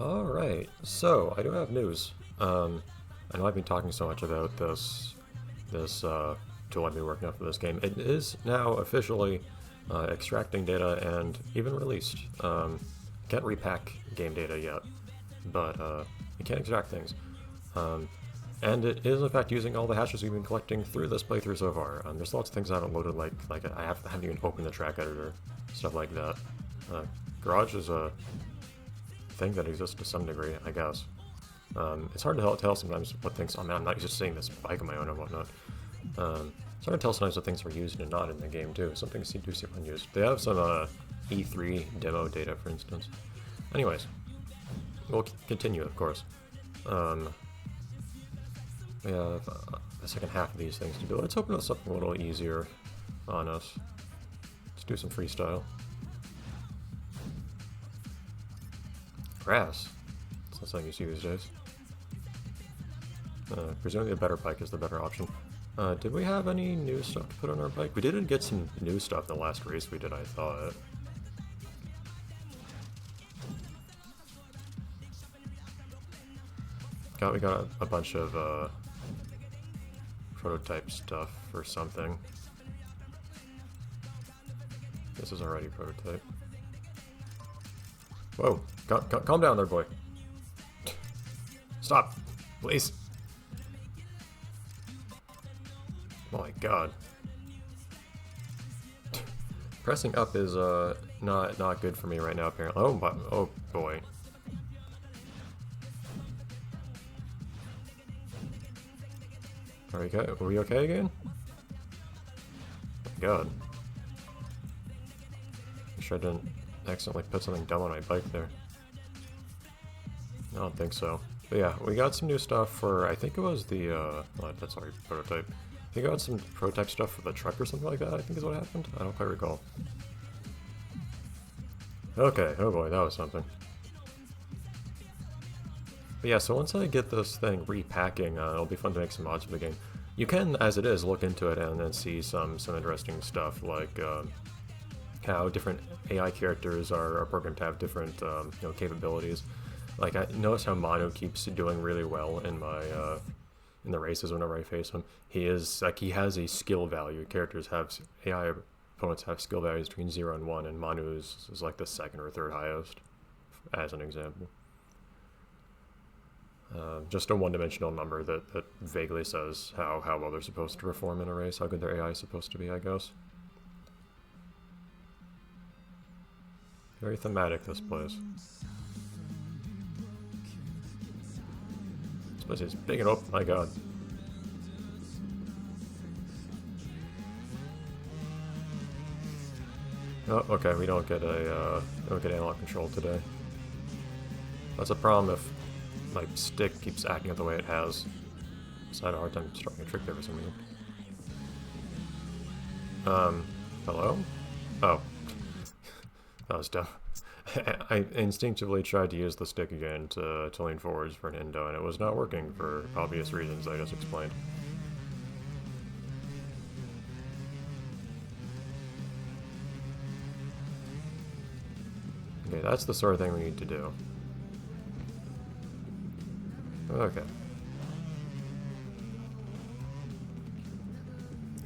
Alright, so I do have news. I know I've been talking so much about this tool I've been working on for this game. It is now officially extracting data and even released. Can't repack game data yet, but it can extract things. Um, and it is in fact using all the hashes we've been collecting through this playthrough so far. There's lots of things I haven't loaded, like I haven't even opened the track editor, stuff like that. Garage is a thing that exists to some degree, I guess. It's hard to tell sometimes what things. I mean, I'm not just seeing this bike on my own and whatnot. It's hard to tell sometimes what things are used and not in the game too. Some things do seem unused. They have some E3 demo data, for instance. Anyways, we'll continue, of course. We have the second half of these things to do. Let's open up something a little easier on us. Let's do some freestyle. Grass. That's not something you see these days. Presumably a better bike is the better option. Did we have any new stuff to put on our bike? We did get some new stuff in the last race we did, I thought. We got a bunch of prototype stuff or something. This is already prototype. Whoa, calm down there, boy. Stop, please. Oh my god. Pressing up is not good for me right now, apparently. Oh boy. Are we okay again? Oh my god. I'm sure I didn't accidentally put something dumb on my bike there. I don't think so. But yeah, we got some new stuff for, I think it was the, that's already prototype. I think I got some prototype stuff for the truck or something like that, I think is what happened. I don't quite recall. Okay, oh boy, that was something. But yeah, so once I get this thing repacking, it'll be fun to make some mods for the game. You can, as it is, look into it and then see some interesting stuff, like how different AI characters are programmed to have different capabilities. Like, I notice how Manu keeps doing really well in my in the races whenever I face him. He has a skill value. AI opponents have skill values between 0 and 1, and Manu's is like the second or third highest, as an example. Just a one-dimensional number that vaguely says how well they're supposed to perform in a race, how good their AI is supposed to be, I guess. Very thematic, this place. This place is big and oh my god. Oh, okay, we don't get analog control today. That's a problem if my stick keeps acting the way it has. So I had a hard time starting a trick there for some reason. Hello? Oh. That was dumb. I instinctively tried to use the stick again to lean forwards for an endo, and it was not working for obvious reasons I just explained. Okay, that's the sort of thing we need to do. Okay.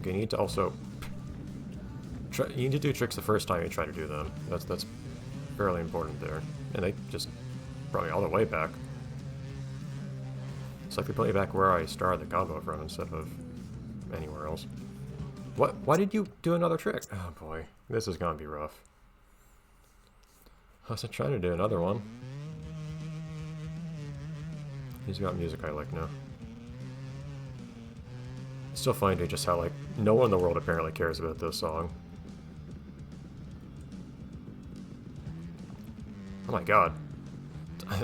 Okay, you need to also you need to do tricks the first time you try to do them. That's fairly important there. And they just brought me all the way back. It's like they put me back where I started the combo from instead of anywhere else. What? Why did you do another trick? Oh boy, this is gonna be rough. I was trying to do another one. He's got music I like now. It's still funny to just how, like, no one in the world apparently cares about this song. Oh my god.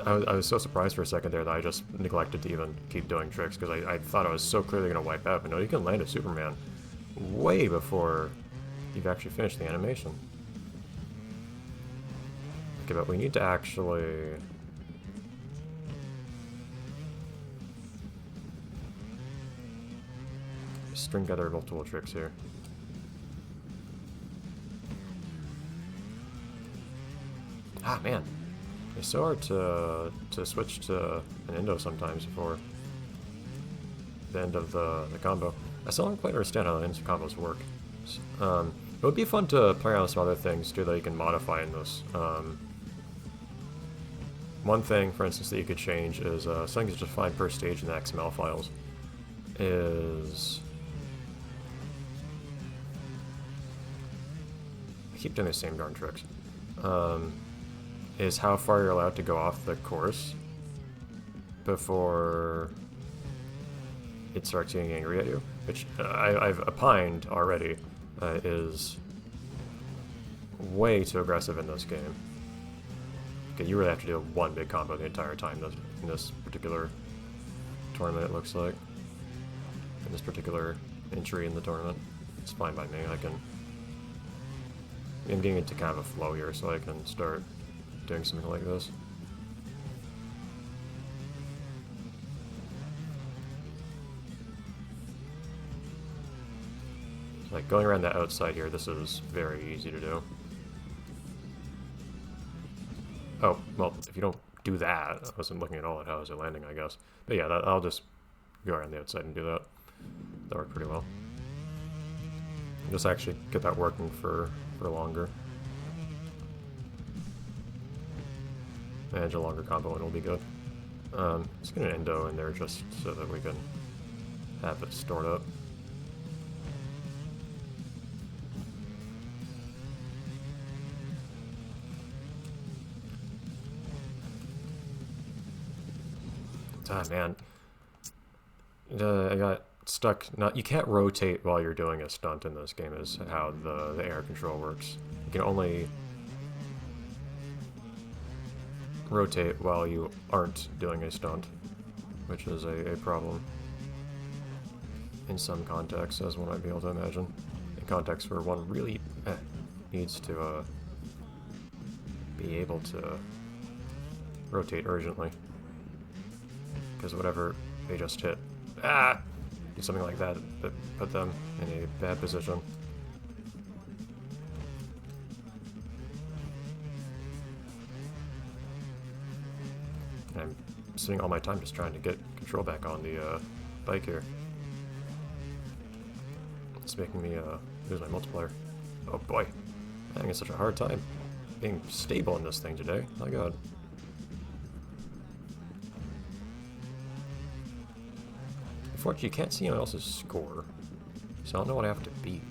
I was so surprised for a second there that I just neglected to even keep doing tricks, because I thought I was so clearly going to wipe out. But no, you can land a Superman way before you've actually finished the animation. Okay, but we need to actually... string together multiple tricks here. Ah, man. It's so hard to switch to an endo sometimes before the end of the combo. I still don't quite understand how the ends combos work. It would be fun to play around with some other things too that you can modify in this. One thing, for instance, that you could change is something that's defined per stage in the XML files. Is I keep doing the same darn tricks. Is how far you're allowed to go off the course before it starts getting angry at you, which I've opined already is way too aggressive in this game. Okay, you really have to do one big combo the entire time in this particular tournament, it looks like. In this particular entry in the tournament. It's fine by me. I'm getting into kind of a flow here, so I can start doing something like this. Like going around the outside here, this is very easy to do. Oh, well, if you don't do that, I wasn't looking at all at how is it landing, I guess. But yeah, I'll just go around the outside and do that. That worked pretty well. Just actually get that working for longer. Manage a longer combo and it'll be good. Let's get an endo in there just so that we can have it stored up. Ah, man. I got stuck. You can't rotate while you're doing a stunt in this game is how the air control works. You can only rotate while you aren't doing a stunt, which is a problem in some contexts, as one might be able to imagine. In contexts where one really needs to be able to rotate urgently. Because whatever they just hit, do something like that put them in a bad position. And I'm spending all my time just trying to get control back on the bike here. It's making me lose my multiplier. Oh boy, I'm having such a hard time being stable in this thing today. My god. Unfortunately, you can't see anyone else's score, so I don't know what I have to beat.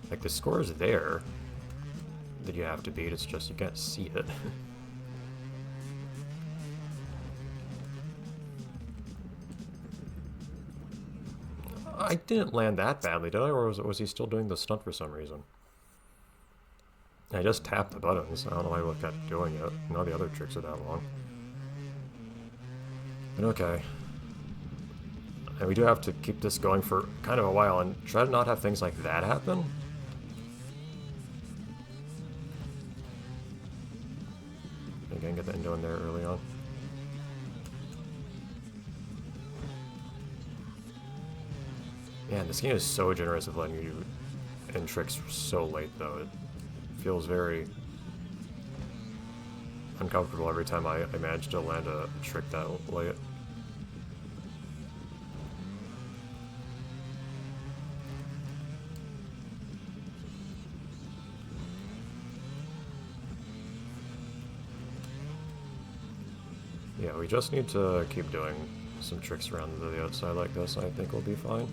Like, the score is there that you have to beat, it's just you can't see it. I didn't land that badly, did I? Or was he still doing the stunt for some reason? I just tapped the buttons. I don't know why I kept doing it. None of the other tricks are that long. But okay. And we do have to keep this going for kind of a while and try to not have things like that happen. Again, get the endo in there early on. Man, this game is so generous of letting you end tricks so late, though. It feels very uncomfortable every time I manage to land a trick that late. Yeah, we just need to keep doing some tricks around the outside like this, and I think we'll be fine.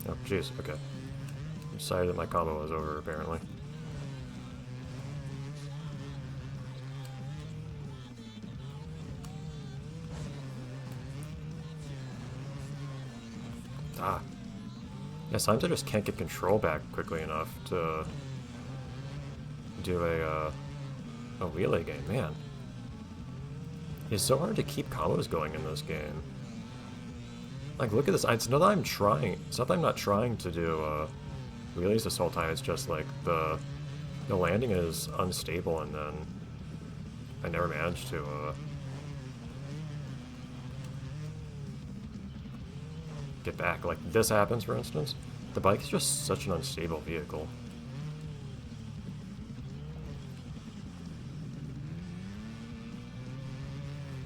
Oh, jeez, okay. Decided that my combo was over, apparently. Ah. Yeah, sometimes I just can't get control back quickly enough to do a relay game, man. It's so hard to keep combos going in this game. Like, look at this. It's not that I'm trying. It's not that I'm not trying to do relays this whole time. It's just like the landing is unstable, and then I never managed to get back. Like, this happens, for instance. The bike is just such an unstable vehicle.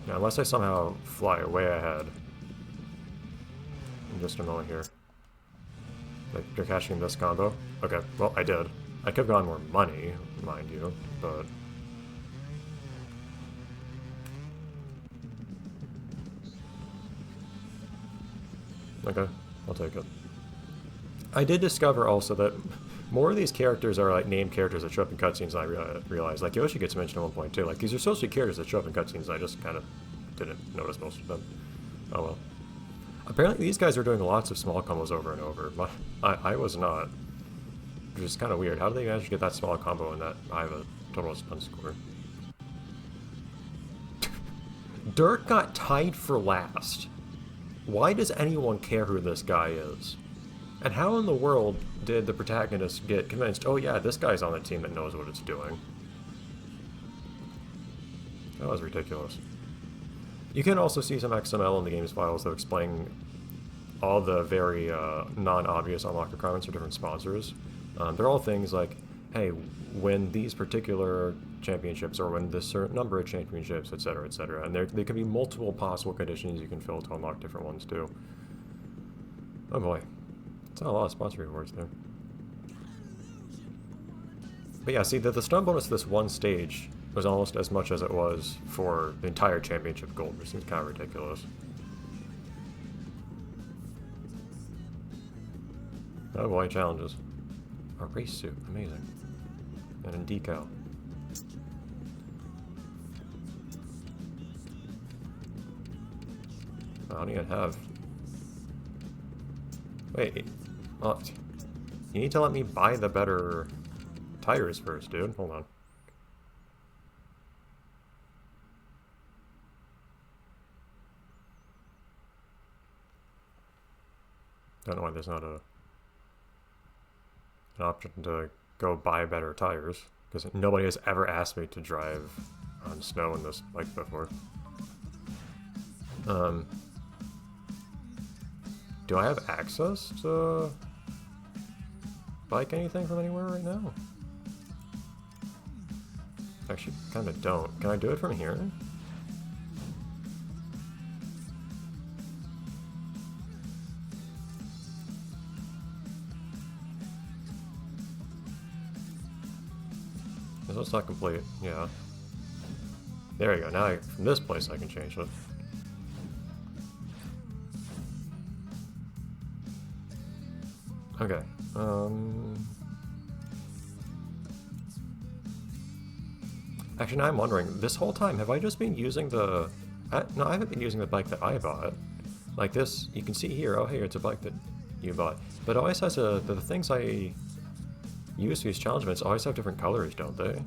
Now, unless I somehow fly way ahead. In just a moment here. Like, you're catching this combo? Okay, well, I did. I could have gotten more money, mind you, but... Okay, I'll take it. I did discover also that more of these characters are like named characters that show up in cutscenes than I realized. Like Yoshi gets mentioned at one point too. Like these are supposed to be characters that show up in cutscenes, I just kind of didn't notice most of them. Oh well. Apparently these guys are doing lots of small combos over and over, but I was not. Which is kind of weird. How do they manage to get that small combo and that I have a total stun score? Dirk got tied for last. Why does anyone care who this guy is? And how in the world did the protagonist get convinced, oh yeah, this guy's on the team that knows what it's doing? That was ridiculous. You can also see some XML in the game's files that explain all the very non-obvious unlock requirements for different sponsors. They're all things like, hey, win these particular championships or win this certain number of championships, etc., etc. And there can be multiple possible conditions you can fill to unlock different ones too. Oh boy. It's not a lot of sponsor rewards there. But yeah, see, the stun bonus to this one stage was almost as much as it was for the entire championship gold, which seems kind of ridiculous. Oh boy, challenges. A race suit, amazing. And a decal. I don't even have... Wait, oh, you need to let me buy the better tires first, dude. Hold on. Don't know why there's not an option to go buy better tires, because nobody has ever asked me to drive on snow in this bike before. Do I have access to bike anything from anywhere right now? Actually, kind of don't. Can I do it from here? This is not complete. Yeah. There we go. Now from this place I can change it. Okay. Actually, now I'm wondering, this whole time, have I just been using the... no, I haven't been using the bike that I bought. Like this, you can see here, oh hey, it's a bike that you bought. But it always has the things I use for these challenge events always have different colors, don't they?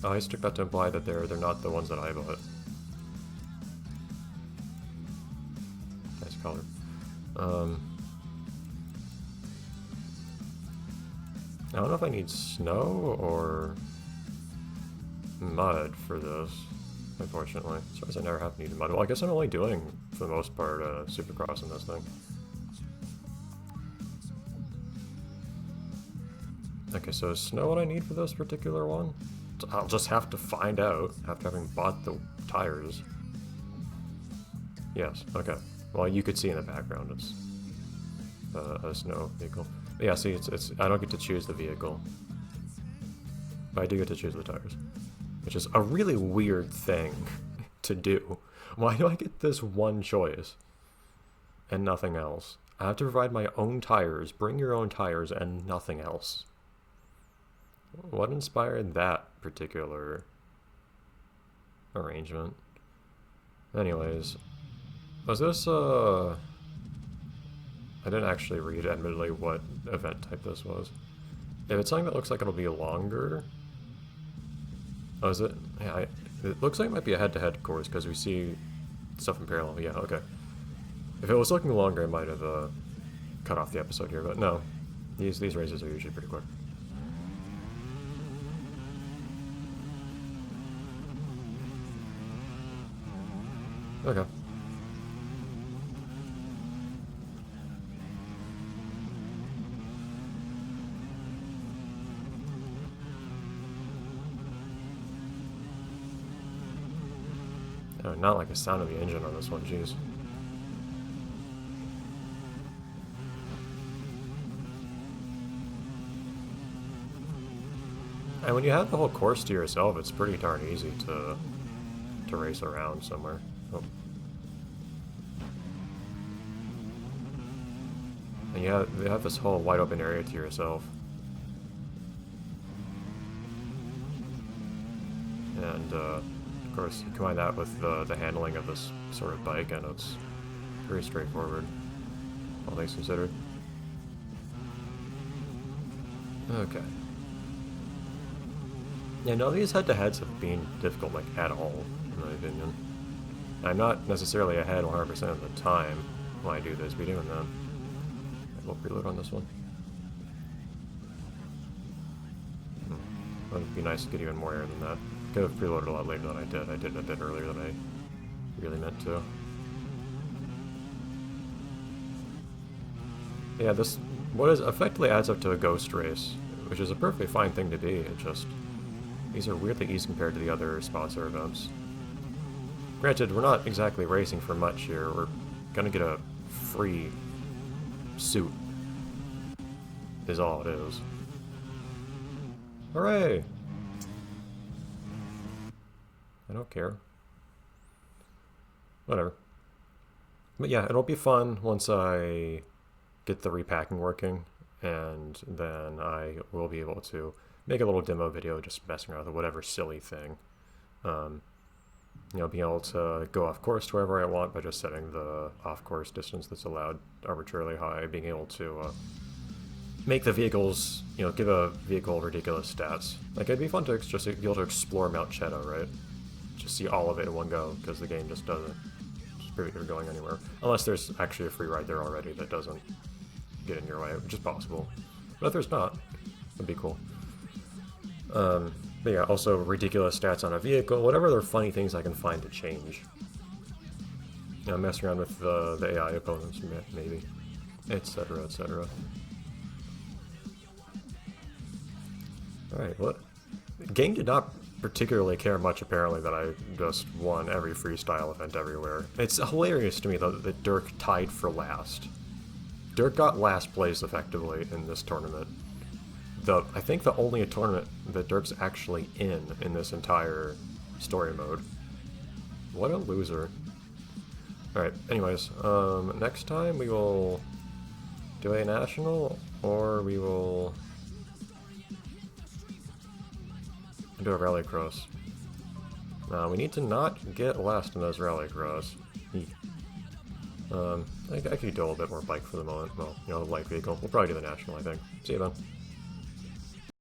I always took that to imply that they're not the ones that I bought. Nice color. I don't know if I need snow or mud for this, unfortunately. As far as I never have needed mud. Well, I guess I'm only doing, for the most part, Supercross in this thing. Okay, so is snow what I need for this particular one? So I'll just have to find out after having bought the tires. Yes, okay. Well, you could see in the background it's a snow vehicle. But yeah, see, it's I don't get to choose the vehicle. But I do get to choose the tires. Which is a really weird thing to do. Why do I get this one choice and nothing else? I have to provide my own tires, bring your own tires, and nothing else. What inspired that particular arrangement? Anyways, was this, I didn't actually read, admittedly, what event type this was. If it's something that looks like it'll be longer... Oh, is it? Yeah, it looks like it might be a head-to-head course, because we see stuff in parallel. Yeah, okay. If it was looking longer, I might have cut off the episode here, but no. These races are usually pretty quick. Okay. Not like the sound of the engine on this one, jeez. And when you have the whole course to yourself, it's pretty darn easy to race around somewhere. Oh. And you have this whole wide open area to yourself. And of course, you combine that with the handling of this sort of bike, and it's very straightforward, all things considered. Okay. Yeah, none of these head-to-heads have been difficult, like, at all, in my opinion. I'm not necessarily ahead 100% of the time when I do this, but doing that. We'll preload on this one. It would be nice to get even more air than that. Could have preloaded a lot later than I did. I did it a bit earlier than I really meant to. Yeah, this what is effectively adds up to a ghost race, which is a perfectly fine thing to be. It just these are weirdly easy compared to the other sponsor events. Granted, we're not exactly racing for much here. We're gonna get a free suit. Is all it is. Hooray! I don't care. Whatever. But yeah, it'll be fun once I get the repacking working, and then I will be able to make a little demo video just messing around with whatever silly thing. You know, being able to go off course to wherever I want by just setting the off course distance that's allowed arbitrarily high, being able to make the vehicles, you know, give a vehicle ridiculous stats. Like, it'd be fun to just be able to explore Mount Cheddar, right? Just see all of it in one go, because the game just doesn't prevent you from going anywhere. Unless there's actually a free ride there already that doesn't get in your way, which is possible. But if there's not, that'd be cool. But yeah, also ridiculous stats on a vehicle, whatever other funny things I can find to change. You know, mess around with the AI opponents, maybe, etc., etc. Alright, what? The game did not particularly care much, apparently, that I just won every freestyle event everywhere. It's hilarious to me, though, that Dirk tied for last. Dirk got last place, effectively, in this tournament. I think the only tournament that Dirk's actually in this entire story mode. What a loser. Alright, anyways, next time we will do a national, or we will do a rallycross. We need to not get last in those rallycross. I could do a little bit more bike for the moment. Well, you know, light vehicle. We'll probably do the national, I think. See you then.